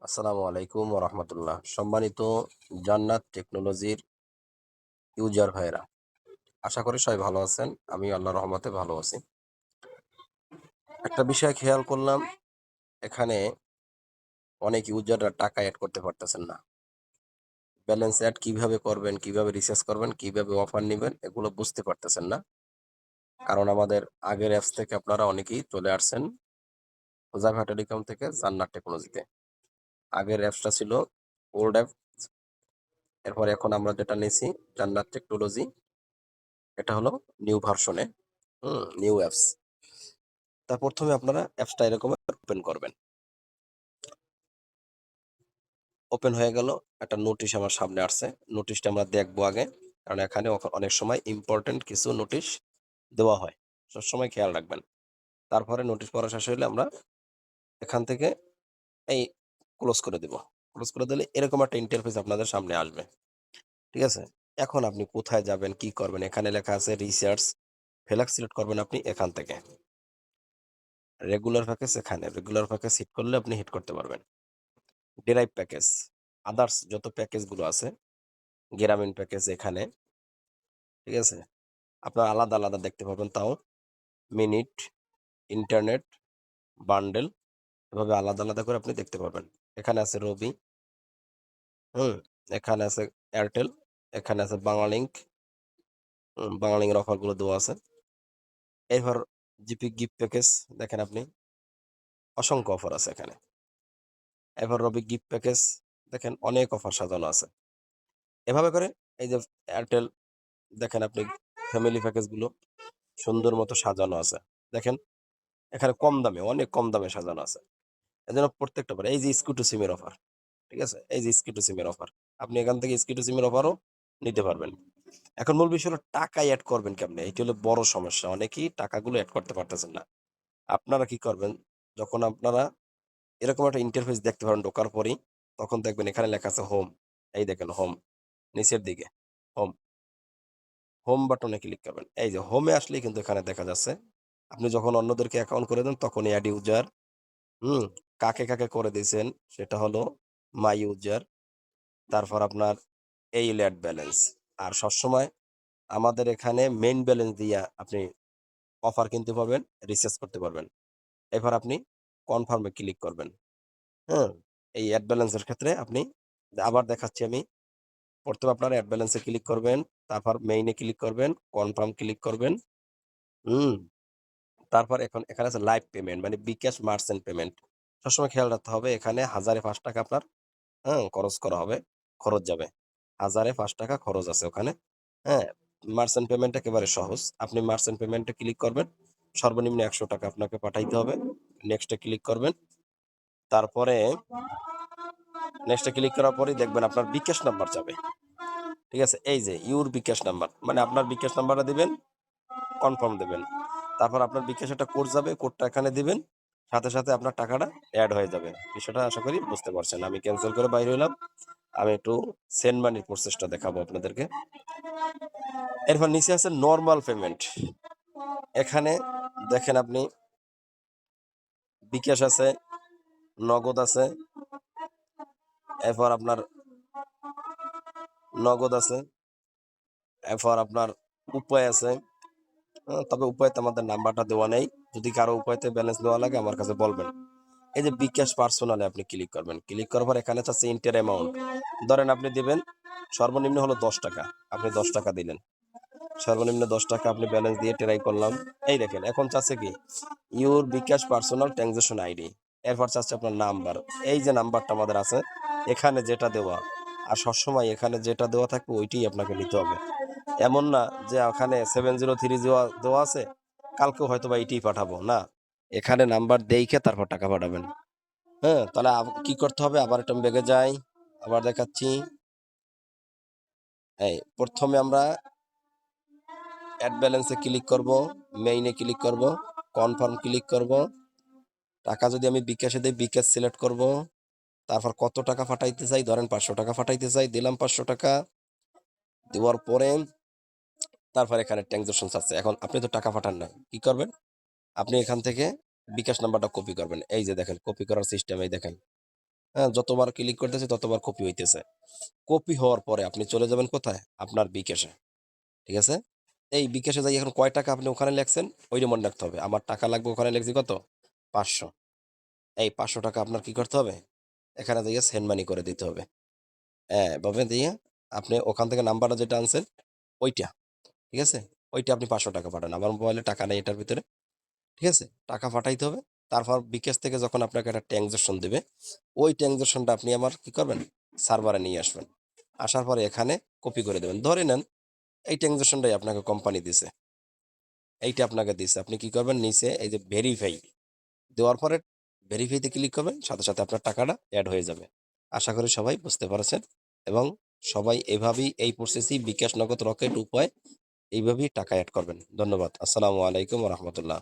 আসসালামু আলাইকুম রহমতুল্লাহ। সম্মানিত জান্নাত টেকনোলজির ইউজার ভাইরা, আশা করি সবাই ভালো আছেন। আমি আল্লাহর রহমতে ভালো আছি। একটা বিষয় খেয়াল করলাম, এখানে অনেক ইউজাররা টাকা অ্যাড করতে পারতেছেন না। ব্যালেন্স অ্যাড কিভাবে করবেন, কিভাবে রিচার্জ করবেন, কিভাবে অফার নেবেন, এগুলো বুঝতে পারতেছেন না। কারণ আমাদের আগের অ্যাপস থেকে আপনারা অনেকেই চলে আসছেন হুজাইফা টেলিকম থেকে জান্নাত টেকনোলজিতে। আগের অ্যাপসটা ছিল ওল্ড অ্যাপ, এরপর এখন আমরা যেটা নিয়েছি জান্নাত টেকনোলজি, এটা হলো নিউ ভার্সনে, নিউ অ্যাপস। তা প্রথমে আপনারা অ্যাপসটা এরকম ওপেন করবেন। ওপেন হয়ে গেল, একটা নোটিশ আমার সামনে আসছে। নোটিশটা আমরা দেখবো আগে, কারণ এখানে অনেক সময় ইম্পর্টেন্ট কিছু নোটিশ দেওয়া হয়, সবসময় খেয়াল রাখবেন। তারপরে নোটিশ পড়া শেষ হইলে আমরা এখান থেকে এই ক্লোজ করে দেব। ক্লোজ করে দিলে এরকম একটা ইন্টারফেস আপনাদের সামনে আসবে। ঠিক আছে, এখন আপনি কোথায় যাবেন, কি করবেন, এখানে লেখা আছে রিসার্চ। ফ্ল্যাক্স সিলেক্ট করবেন আপনি এখান থেকে। রেগুলার প্যাকেজ, এখানে রেগুলার প্যাকেজ হিট করলে আপনি হিট করতে পারবেন। ডেরাইভ প্যাকেজ, আদার্স যত প্যাকেজগুলো আছে, গ্রামীণ প্যাকেজ এখানে, ঠিক আছে, আপনার আলাদা আলাদা দেখতে পাবেন। তাও মিনিট, ইন্টারনেট, বান্ডেল, এভাবে আলাদা আলাদা করে আপনি দেখতে পাবেন। এখানে আছে রবি, এখানে আছে এয়ারটেল, এখানে আছে বাংলালিংক, বাংলালিংকের অফারগুলো দেওয়া আছে। এবার জিপি গিফট প্যাকেজ দেখেন আপনি, অসংখ্য অফার আছে এখানে। এবার রবি গিফট প্যাকেজ দেখেন, অনেক অফার সাজানো আছে। এভাবে করে এই যে এয়ারটেল দেখেন আপনি, ফ্যামিলি প্যাকেজগুলো সুন্দর মতো সাজানো আছে। দেখেন এখানে কম দামে, অনেক কম দামে সাজানো আছে। এজন্য প্রত্যেকটা এই যে স্কুটি সিমের অফার, ঠিক আছে, এই যে স্কুটি সিমের অফার, আপনি এখান থেকে স্কুটি সিমের অফারও নিতে পারবেন। এখন মূল বিষয় হলো টাকা অ্যাড করবেন কেমনে, এটি হলো বড় সমস্যা। অনেকেই টাকাগুলো অ্যাড করতে পারতেছেন না। আপনারা কি করবেন, যখন আপনারা এরকম একটা ইন্টারফেস দেখতে পারেন ঢোকার পরেই, তখন দেখবেন এখানে লেখা আছে হোম। এই দেখেন হোম, নিচের দিকে হোম, হোম বাটনে ক্লিক করবেন। এই যে হোমে আসলেই কিন্তু এখানে দেখা যাচ্ছে আপনি যখন অন্যদেরকে অ্যাকাউন্ট করে দেন তখন অ্যাড ইউজার, হুম কাকে কাকে করে দিয়েছেন সেটা হলো মাই ইউজার, তারপর আপনার এই অ্যাড ব্যালেন্স। আর সবসময় আমাদের এখানে মেইন ব্যালেন্স দিয়া আপনি অফার কিনতে পারবেন, রিচার্জ করতে পারবেন। এবার আপনি কনফার্মে ক্লিক করবেন। হ্যাঁ, এই অ্যাড ব্যালেন্সের ক্ষেত্রে আপনি আবার দেখাচ্ছি আমি। প্রথমে আপনার অ্যাড ব্যালেন্সে ক্লিক করবেন, তারপর মেইনে ক্লিক করবেন, কনফার্ম ক্লিক করবেন। হুম তারপর এখন এখানে আছে লাইভ পেমেন্ট, মানে বিকাশ মার্চেন্ট পেমেন্ট। সবসময় খেয়াল রাখতে হবে, এখানে 1005 টাকা আপনার খরচ করা হবে, খরচ যাবে। 1005 টাকা খরচ আছে ওখানে। হ্যাঁ, মার্চেন্ট পেমেন্ট একেবারে সহজ। আপনি মার্চেন্ট পেমেন্টে ক্লিক করবেন, সর্বনিম্ন 100 টাকা আপনাকে পাঠাইতে হবে। নেক্সটে ক্লিক করবেন। তারপরে নেক্সটে ক্লিক করার পরেই দেখবেন আপনার বিকাশ নাম্বার যাবে। ঠিক আছে, এই যে ইউর বিকাশ নাম্বার, মানে আপনার বিকাশ নাম্বারটা দিবেন, কনফার্ম দেবেন। তারপর আপনার বিকাশ একটা কোড যাবে, কোডটা এখানে দিবেন, সাথে সাথে আপনার টাকাটা অ্যাড হয়ে যাবে। বিষয়টা আশা করি বুঝতে পারছেন। আমি ক্যান্সেল করে বাইরে হইলাম। আমি একটু সেন্ড মানির প্রসেসটা দেখাবো আপনাদেরকে। এরপর নিচে আছে নরমাল পেমেন্ট। এখানে দেখেন আপনি বিকাশ আছে, নগদ আছে, এরপর আপনার নগদ আছে, এরপর আপনার উপায় আছে। তবে উপায়তে আমাদের নাম্বারটা দেওয়া নেই। যদি কারো উপায়তে ব্যালেন্স দেওয়া লাগে আমার কাছে বলবেন। এই যে বিকাশ পার্সোনালে আপনি ক্লিক করবেন। ক্লিক করার পর এখানে চাচ্ছে ইন্টার অ্যামাউন্ট। ধরেন আপনি দিবেন সর্বনিম্ন হলো 10 টাকা। আপনি 10 টাকা দিলেন, সর্বনিম্ন 10 টাকা আপনি ব্যালেন্স দিয়ে ট্রাই করলাম। এই দেখেন এখন চাচ্ছে কি your bKash personal transaction ID, এরপর চাচ্ছে আপনার নাম্বার। এই যে নাম্বারটা আমাদের আছে এখানে যেটা দেওয়া, আর সবসময় এখানে যেটা দেওয়া থাকবে ওইটাই আপনাকে নিতে হবে। এমন না যে ওখানে 703 দেওয়া আছে, কালকেও হয়তো বা এইটাই পাঠাবো না। এখানে নাম্বার দেখে তারপর টাকা পাঠাবেন। তাহলে কি করতে হবে, আবার একটা ব্যাগে যাই, আবার দেখাচ্ছি। এই প্রথমে আমরা অ্যাড ব্যালেন্সে ক্লিক করব, মেইনে ক্লিক করব, কনফার্ম ক্লিক করব। টাকা যদি আমি বিকাশে দিই, বিকাশ সিলেক্ট করব। তারপর কত টাকা পাঠাইতে চাই, ধরেন 500 টাকা পাঠাইতে চাই, দিলাম 500 টাকা। দেওয়ার পরে তারপর এখানে ট্রানজাকশন আছে। এখন আপনি তো টাকা পাঠান না, কি করবেন, আপনি এখান থেকে বিকাশ নাম্বারটা কপি করবেন। এই যে দেখেন কপি করার সিস্টেম, এই দেখেন হ্যাঁ? যতবার ক্লিক করতেছি ততবার কপি হইতেছে। কপি হওয়ার পরে আপনি চলে যাবেন কোথায়? আপনার বিকাশে। ঠিক আছে? এই বিকাশে যাই এখন কয় টাকা আপনি ওখানে লেখছেন ওইটা মনে রাখতে হবে। আমার টাকা লাগবে ওখানে লিখছি কত? ৫০০। এই ৳৫০০ আপনার কি করতে হবে? এখানে যাইয়া সেন্ড মানি করে দিতে হবে। হ্যাঁ, এভাবে দিয়ে আপনি ওখান থেকে নাম্বারটা যেটা আনছেন ওইটা, ঠিক আছে? ওইটা আপনি ৳৫০০ পাঠান। আমার মোবাইলে টাকা নাই এটার ভিতরে। ঠিক আছে? টাকা পাঠাইতে হবে। তারপর বিকাশ থেকে যখন আপনাকে একটা ট্রান্সেকশন দিবে, ওই ট্রান্সেকশনটা আপনি আমার কি করবেন? সার্ভারে নিয়ে আসবেন। আসার পরে এখানে কপি করে দেবেন। ধরে নেন এই ট্রান্সেকশনটাই আপনাকে কোম্পানি দিছে। এইটা আপনাকে দিছে। আপনি কি করবেন? নিচে এই যে ভেরিফাই দেওয়ার পরে ভেরিফাই তে ক্লিক করবেন। সাথে, সাথে আপনার টাকাটা এড হয়ে যাবে। আশা করি সবাই বুঝতে পারছেন এবং সবাই এভাবেই এই প্রসেসেই বিকাশ, নগদ, রকেট উপায় এইভাবেই টাকা এড করবেন। ধন্যবাদ। আসসালামু আলাইকুম ওয়া রাহমাতুল্লাহ।